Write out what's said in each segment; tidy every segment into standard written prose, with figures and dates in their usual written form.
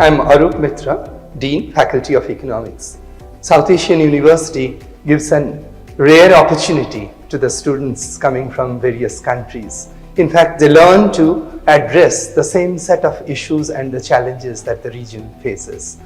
I'm Arup Mitra, Dean, Faculty of Economics. South Asian University gives a rare opportunity to the students coming from various countries. In fact, they learn to address the same set of issues and the challenges that the region faces.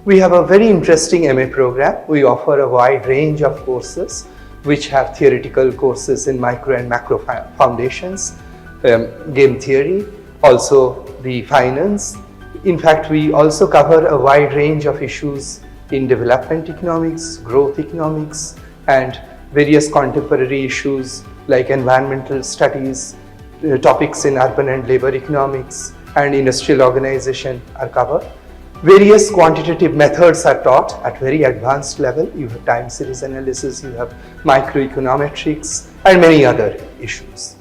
We have a very interesting MA program. We offer a wide range of courses which have theoretical courses in micro and macro foundations, game theory, also the finance. In fact, we also cover a wide range of issues in development economics, growth economics, and various contemporary issues like environmental studies, topics in urban and labor economics, and industrial organization are covered. Various quantitative methods are taught at very advanced level. You have time series analysis, you have microeconometrics, and many other issues.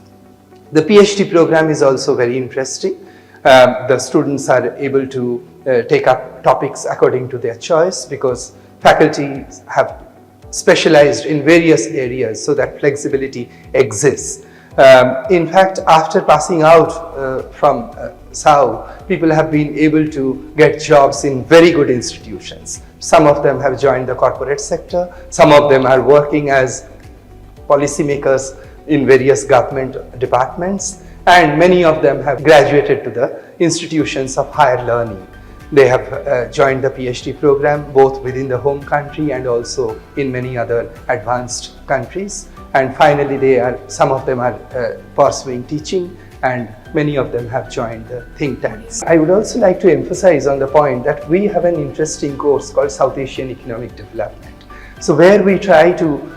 The PhD program is also very interesting. The students are able to take up topics according to their choice because faculty have specialized in various areas so that flexibility exists. In fact, after passing out from SAU, people have been able to get jobs in very good institutions. Some of them have joined the corporate sector, some of them are working as policymakers in various government departments, and many of them have graduated to the institutions of higher learning. They have joined the PhD program both within the home country and also in many other advanced countries. And finally, some of them are pursuing teaching, and many of them have joined the think tanks. I would also like to emphasize on the point that we have an interesting course called South Asian Economic Development. So where we try to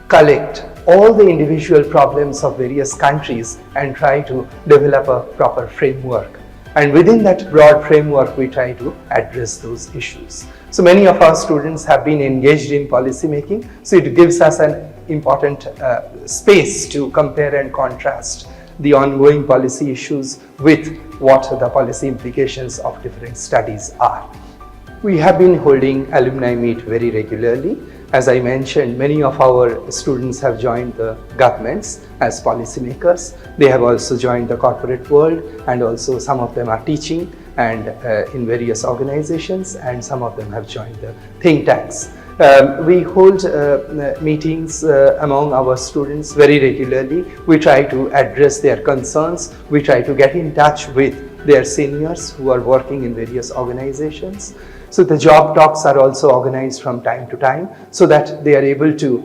collect all the individual problems of various countries and try to develop a proper framework. And within that broad framework, we try to address those issues. So many of our students have been engaged in policy making, so it gives us an important space to compare and contrast the ongoing policy issues with what the policy implications of different studies are. We have been holding alumni meet very regularly. As I mentioned, many of our students have joined the governments as policymakers. They have also joined the corporate world, and also some of them are teaching and in various organizations, and some of them have joined the think tanks. We hold meetings among our students very regularly. We try to address their concerns. We try to get in touch with their seniors who are working in various organizations. So the job talks are also organized from time to time so that they are able to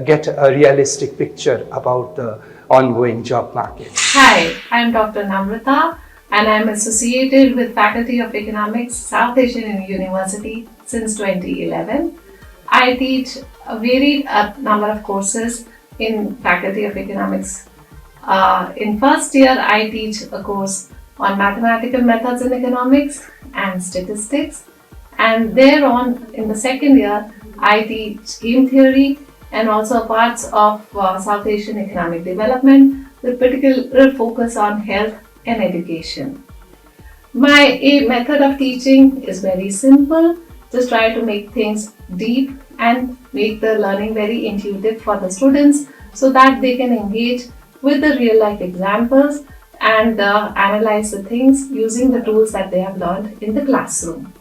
get a realistic picture about the ongoing job market. Hi, I'm Dr. Namrata, and I'm associated with Faculty of Economics, South Asian University since 2011. I teach a varied number of courses in Faculty of Economics. In first year, I teach a course on mathematical methods in economics and statistics. And thereon, in the second year, I teach game theory and also parts of South Asian economic development with particular focus on health and education. My method of teaching is very simple. Just try to make things deep and make the learning very intuitive for the students so that they can engage with the real life examples and analyze the things using the tools that they have learned in the classroom.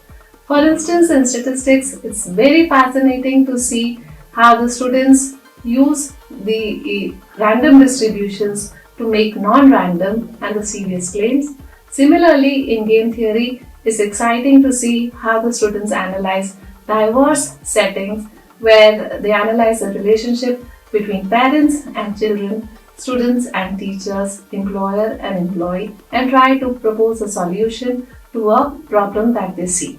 For instance, in statistics, it's very fascinating to see how the students use the random distributions to make non-random and the serious claims. Similarly, in game theory, it's exciting to see how the students analyze diverse settings where they analyze the relationship between parents and children, students and teachers, employer and employee, and try to propose a solution to a problem that they see.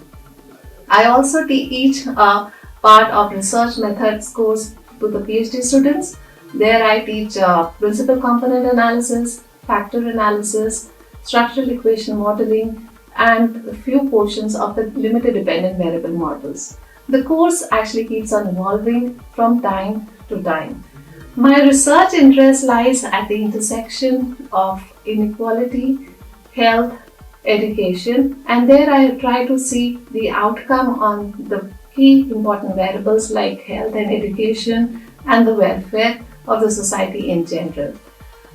I also teach a part of research methods course to the PhD students. There I teach principal component analysis, factor analysis, structural equation modeling, and a few portions of the limited dependent variable models. The course actually keeps on evolving from time to time. My research interest lies at the intersection of inequality, health, education, and there I try to see the outcome on the key important variables like health and education and the welfare of the society in general.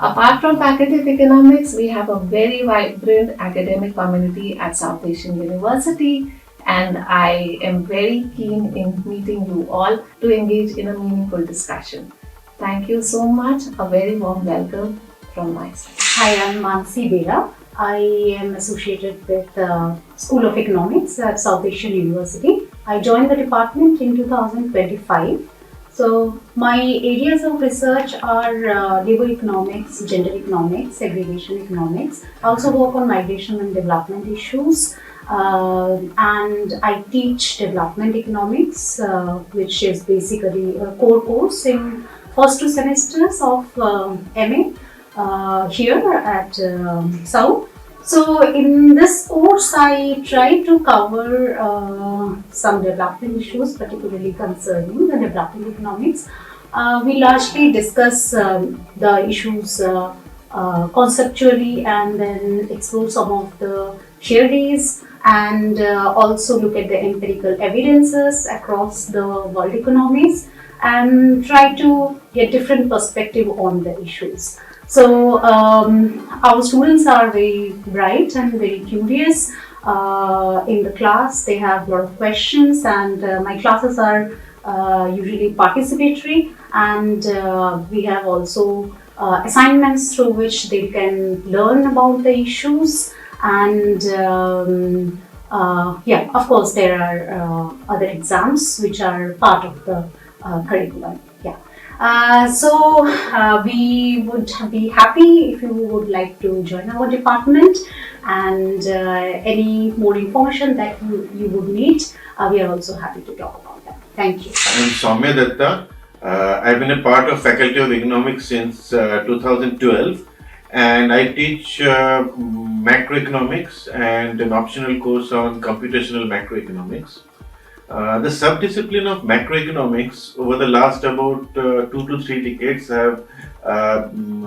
Apart from Faculty of Economics, we have a very vibrant academic community at South Asian University, and I am very keen in meeting you all to engage in a meaningful discussion. Thank you so much. A very warm welcome from my side. Hi, I'm Mansi Bera. I am associated with the School of Economics at South Asian University. I joined the department in 2025. So my areas of research are labor economics, gender economics, segregation economics. I also work on migration and development issues. And I teach development economics, which is basically a core course in first 2 semesters of MA here at South. So in this course, I try to cover some development issues, particularly concerning the development economics. We largely discuss the issues conceptually and then explore some of the theories and also look at the empirical evidences across the world economies and try to get different perspective on the issues. So our students are very bright and very curious in the class. They have a lot of questions, and my classes are usually participatory, and we have also assignments through which they can learn about the issues. And yeah, of course, there are other exams which are part of the curriculum. Yeah. So we would be happy if you would like to join our department, and any more information that you would need, we are also happy to talk about that. Thank you. I am Soumya Datta. I've been a part of Faculty of Economics since 2012, and I teach macroeconomics and an optional course on computational macroeconomics. The subdiscipline of macroeconomics over the last about 2 to 3 decades have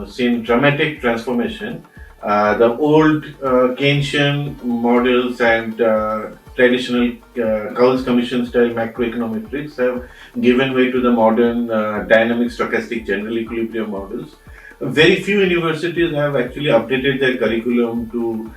seen dramatic transformation. The old Keynesian models and traditional Cowles Commission style macroeconometrics have given way to the modern dynamic stochastic general equilibrium models. Very few universities have actually updated their curriculum to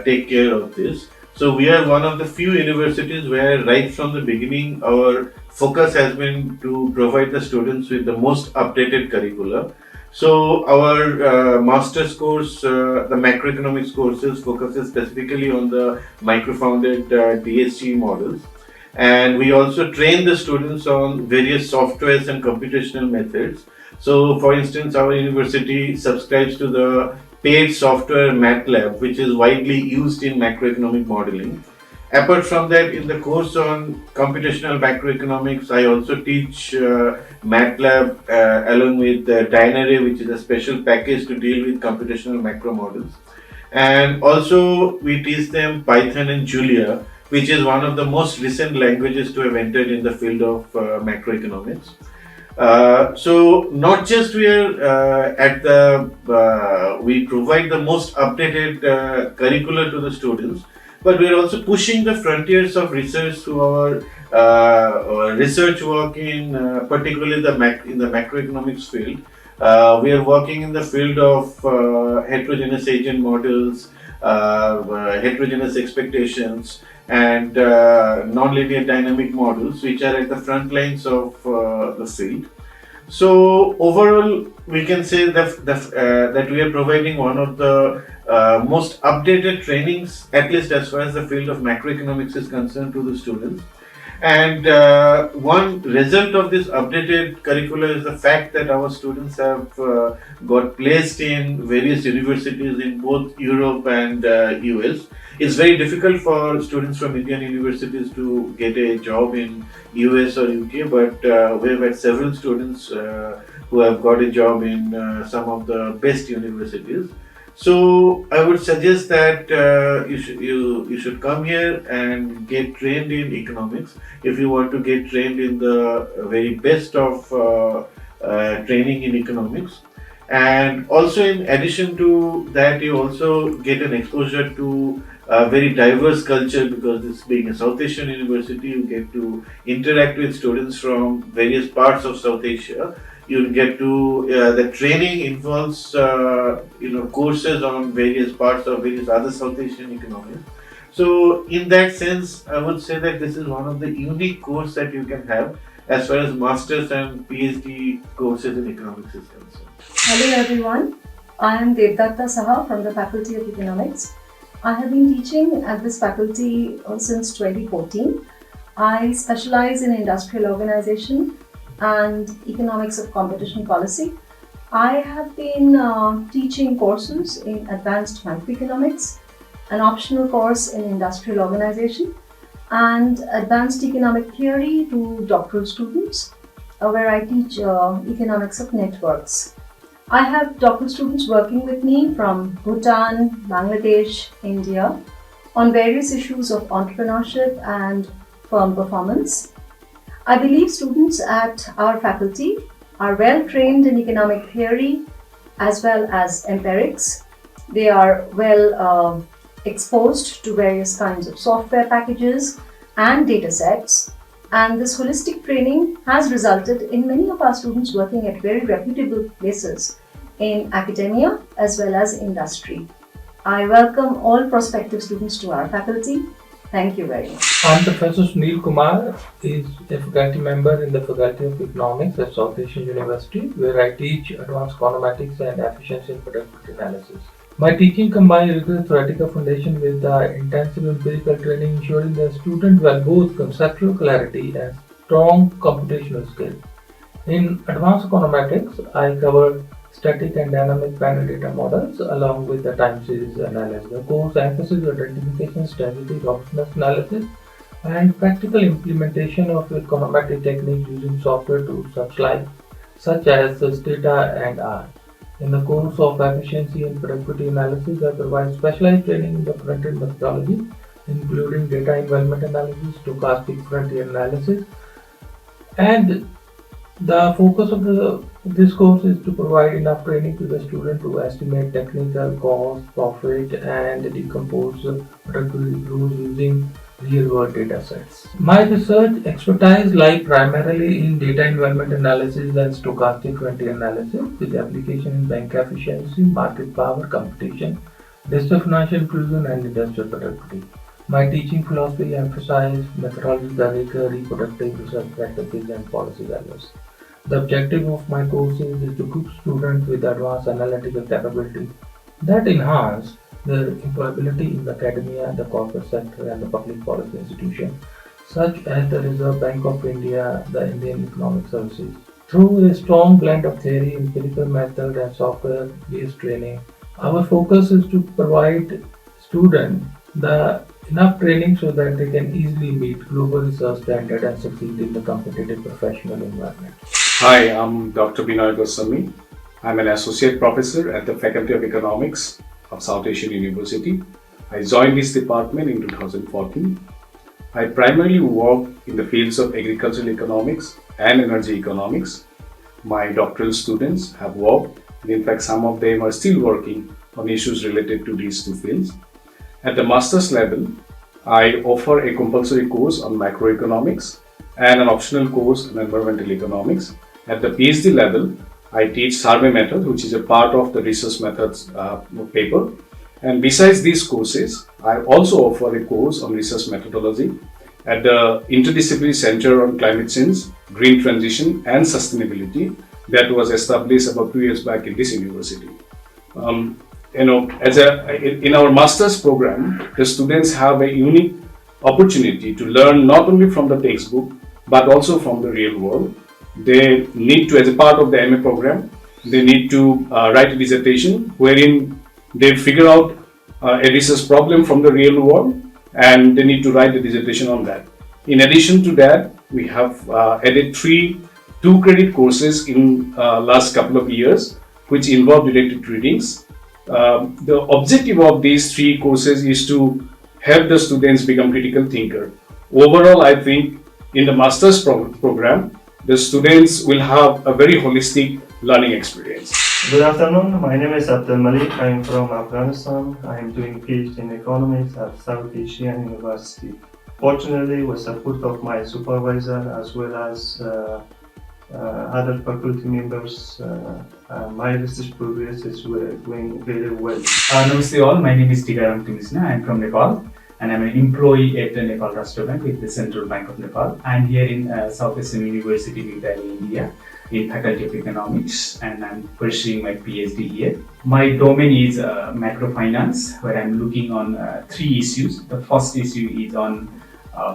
take care of this. So we are one of the few universities where right from the beginning our focus has been to provide the students with the most updated curricula. So our master's course, the macroeconomics courses, focuses specifically on the microfounded DSG models. And we also train the students on various softwares and computational methods. So for instance, our university subscribes to the paid software MATLAB, which is widely used in macroeconomic modeling. Apart from that, in the course on computational macroeconomics, I also teach MATLAB along with Dynarray, which is a special package to deal with computational macro models. And also we teach them Python and Julia, which is one of the most recent languages to have entered in the field of macroeconomics. So not just we are we provide the most updated curricula to the students, but we are also pushing the frontiers of research through our research work in particularly in the macroeconomics field. We are working in the field of heterogeneous agent models, heterogeneous expectations, and nonlinear dynamic models, which are at the front lines of the field. So overall, we can say that we are providing one of the most updated trainings, at least as far as the field of macroeconomics is concerned, to the students. And one result of this updated curricula is the fact that our students have got placed in various universities in both Europe and US. It's very difficult for students from Indian universities to get a job in US or UK, but we have had several students who have got a job in some of the best universities. So I would suggest that you should come here and get trained in economics if you want to get trained in the very best of training in economics. And also, in addition to that, you also get an exposure to a very diverse culture, because this being a South Asian university, you get to interact with students from various parts of South Asia. You'll get to the training involves courses on various parts of various other South Asian economies. So in that sense, I would say that this is one of the unique courses that you can have as far as masters and PhD courses in economics is concerned. Hello everyone, I am Devdatta Saha from the Faculty of Economics. I have been teaching at this faculty since 2014. I specialize in industrial organization and economics of competition policy. I have been teaching courses in advanced macroeconomics, an optional course in industrial organization, and advanced economic theory to doctoral students, where I teach economics of networks. I have doctoral students working with me from Bhutan, Bangladesh, India on various issues of entrepreneurship and firm performance. I believe students at our faculty are well trained in economic theory as well as empirics. They are well exposed to various kinds of software packages and data sets. And this holistic training has resulted in many of our students working at very reputable places in academia as well as industry. I welcome all prospective students to our faculty. Thank you very much. I'm Professor Sunil Kumar, is a faculty member in the Faculty of Economics at South Asian University, where I teach advanced econometrics and efficiency and productivity analysis. My teaching combines rigorous theoretical foundation with the intensive empirical training, ensuring that students have both conceptual clarity and strong computational skills. In advanced econometrics, I cover static and dynamic panel data models along with the time series analysis. The course emphasizes identification, stability, robustness analysis, and practical implementation of econometric techniques using software tools such as Stata and R. In the course of efficiency and productivity analysis, I provide specialized training in the front-end methodology, including data involvement analysis, stochastic frontier analysis, and the focus of this course is to provide enough training to the student to estimate technical cost, profit, and decompose productivity rules using real-world data sets. My research expertise lies primarily in data involvement analysis and stochastic frontier analysis, with application in bank efficiency, market power, competition, digital financial inclusion, and industrial productivity. My teaching philosophy emphasizes methodologies that rigor, reproductive research practices, and policy values. The objective of my courses is to equip students with advanced analytical capabilities that enhance their employability in the academia, the corporate sector, and the public policy institutions, such as the Reserve Bank of India, the Indian Economic Services. Through a strong blend of theory, empirical method, and software-based training, our focus is to provide students enough training so that they can easily meet global research standards and succeed in the competitive professional environment. Hi, I'm Dr. Binoy Goswami. I'm an associate professor at the Faculty of Economics of South Asian University. I joined this department in 2014. I primarily work in the fields of agricultural economics and energy economics. My doctoral students have worked, and in fact some of them are still working on issues related to these two fields. At the master's level, I offer a compulsory course on macroeconomics and an optional course on environmental economics. At the PhD level, I teach survey method, which is a part of the research methods paper. And besides these courses, I also offer a course on research methodology at the Interdisciplinary Center on Climate Change, Green Transition and Sustainability that was established about 2 years back in this university. In our master's program, the students have a unique opportunity to learn not only from the textbook, but also from the real world. They need to, as a part of the MA program, they need to write a dissertation wherein they figure out a research problem from the real world, and they need to write a dissertation on that. In addition to that, we have added 3 2-credit courses in last couple of years, which involve directed readings. The objective of these 3 courses is to help the students become critical thinker. Overall, I think in the master's program, the students will have a very holistic learning experience. Good afternoon, my name is Abdul Malik. I am from Afghanistan. I am doing PhD in economics at South Asian University. Fortunately, with the support of my supervisor as well as other faculty members, my research progress is going very well. Namaste all, my name is Tigaram Timisna. I am from Nepal and I am an employee at the Nepal Rashtra Bank with the Central Bank of Nepal. I am here in Southeastern University, New Delhi, India, in Faculty of Economics, and I am pursuing my PhD here. My domain is macrofinance, where I am looking on 3 issues. The first issue is on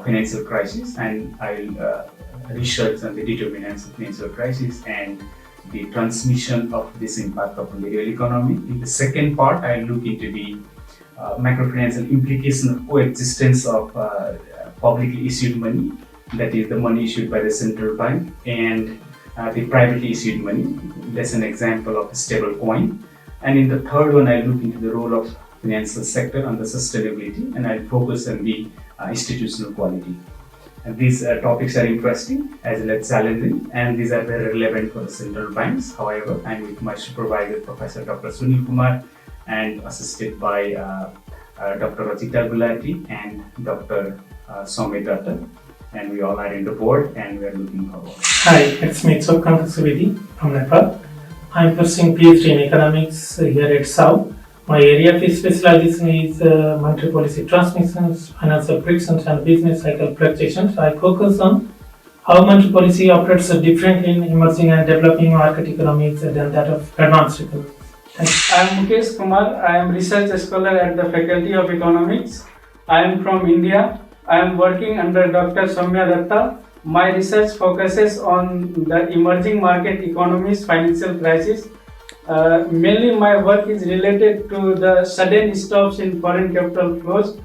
financial crisis, and I will research on the determinants of financial crisis and the transmission of this impact upon the real economy. In the second part, I look into the macrofinancial implication of coexistence of publicly issued money, that is the money issued by the central bank, and the privately issued money. That's an example of a stable coin. And in the third one, I look into the role of financial sector on the sustainability, and I focus on the institutional quality. And these topics are interesting as well as challenging, and these are very relevant for the central banks. However, I'm with my supervisor, Professor Dr. Sunil Kumar, and assisted by Dr. Rachita Gulati and Dr. Soumya Datta, and we all are in the board and we are looking forward. Hi, it's me Chokkan Suvidi from Nepal. I'm pursuing PhD in economics here at SAU. My area of specialization is monetary policy transmissions, financial predictions, and business cycle fluctuations. I focus on how monetary policy operates differently in emerging and developing market economies than that of advanced economies. I am Mukesh Kumar. I am research scholar at the Faculty of Economics. I am from India. I am working under Dr. Soumya Datta. My research focuses on the emerging market economies financial crisis. Mainly my work is related to the sudden stops in foreign capital flows.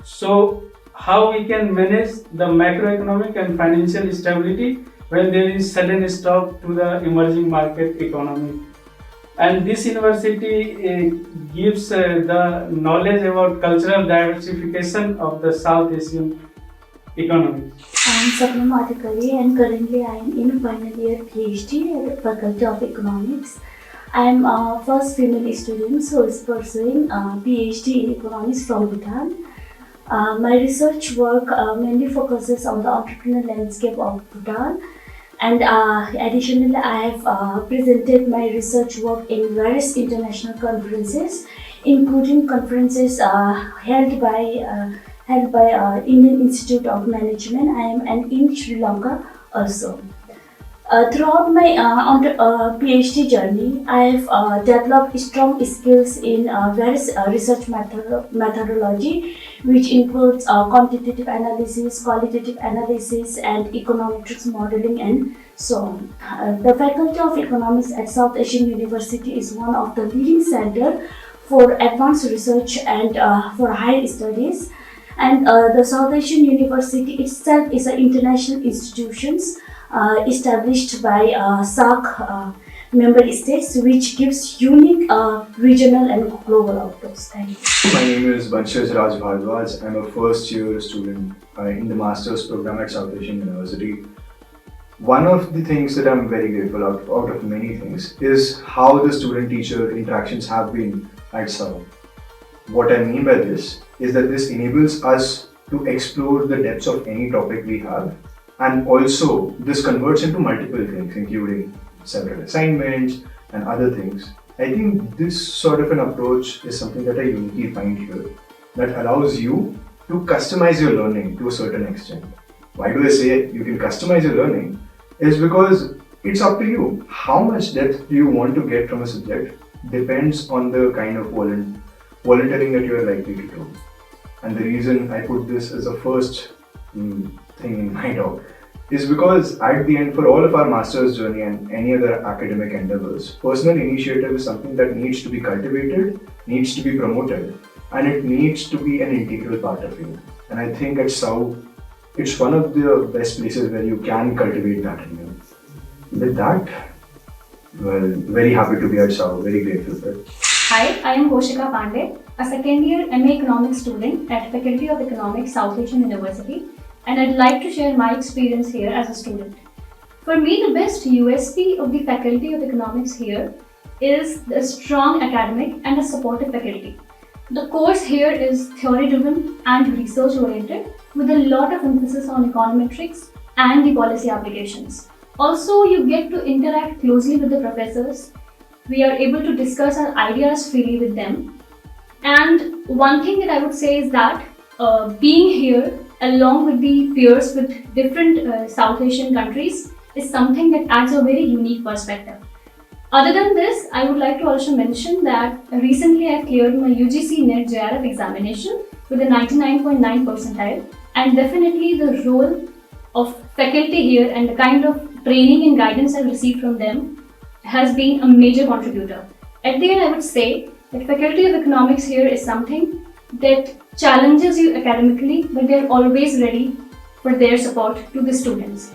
So how we can manage the macroeconomic and financial stability when there is sudden stop to the emerging market economy. And this university gives the knowledge about cultural diversification of the South Asian economy. I am Sapna Adhikari and currently I am in final year PhD at the Faculty of Economics. I am first female student who is pursuing PhD in economics from Bhutan. My research work mainly focuses on the entrepreneurial landscape of Bhutan, and additionally I have presented my research work in various international conferences, including conferences held by Indian Institute of Management. I am in Sri Lanka also. Throughout my PhD journey, I have developed strong skills in various research methodology, which includes quantitative analysis, qualitative analysis, and econometrics modeling, and so on. The Faculty of Economics at South Asian University is one of the leading centers for advanced research and for higher studies. And the South Asian University itself is an international institution established by SAARC member states, which gives unique regional and global outlooks. Thank you. My name is Banshaj Raj Bhardwaj. I'm a first year student in the master's program at South Asian University. One of the things that I'm very grateful out of many things is how the student-teacher interactions have been at SAU. What I mean by this is that this enables us to explore the depths of any topic we have, and also this converts into multiple things, including several assignments and other things. I think this sort of an approach is something that I uniquely find here, that allows you to customize your learning to a certain extent. Why do I say you can customize your learning? Is because it's up to you. How much depth do you want to get from a subject depends on the kind of volunteering that you are likely to do. And the reason I put this as a first thing in my talk is because at the end, for all of our master's journey and any other academic endeavors, personal initiative is something that needs to be cultivated, needs to be promoted, and it needs to be an integral part of you. And I think at SAU, it's one of the best places where you can cultivate that in you. With that, well, very happy to be at SAU, very grateful for it. Hi, I am Hoshika Pandey, a second year MA Economics student at Faculty of Economics, South Asian University, and I'd like to share my experience here as a student. For me, the best USP of the Faculty of Economics here is the strong academic and a supportive faculty. The course here is theory-driven and research-oriented, with a lot of emphasis on econometrics and the policy applications. Also, you get to interact closely with the professors. We are able to discuss our ideas freely with them. And one thing that I would say is that being here along with the peers with different South Asian countries is something that adds a very unique perspective. Other than this, I would like to also mention that recently I cleared my UGC NET JRF examination with a 99.9 percentile, and definitely the role of faculty here and the kind of training and guidance I've received from them has been a major contributor. At the end, I would say that Faculty of Economics here is something that challenges you academically, but they're always ready for their support to the students.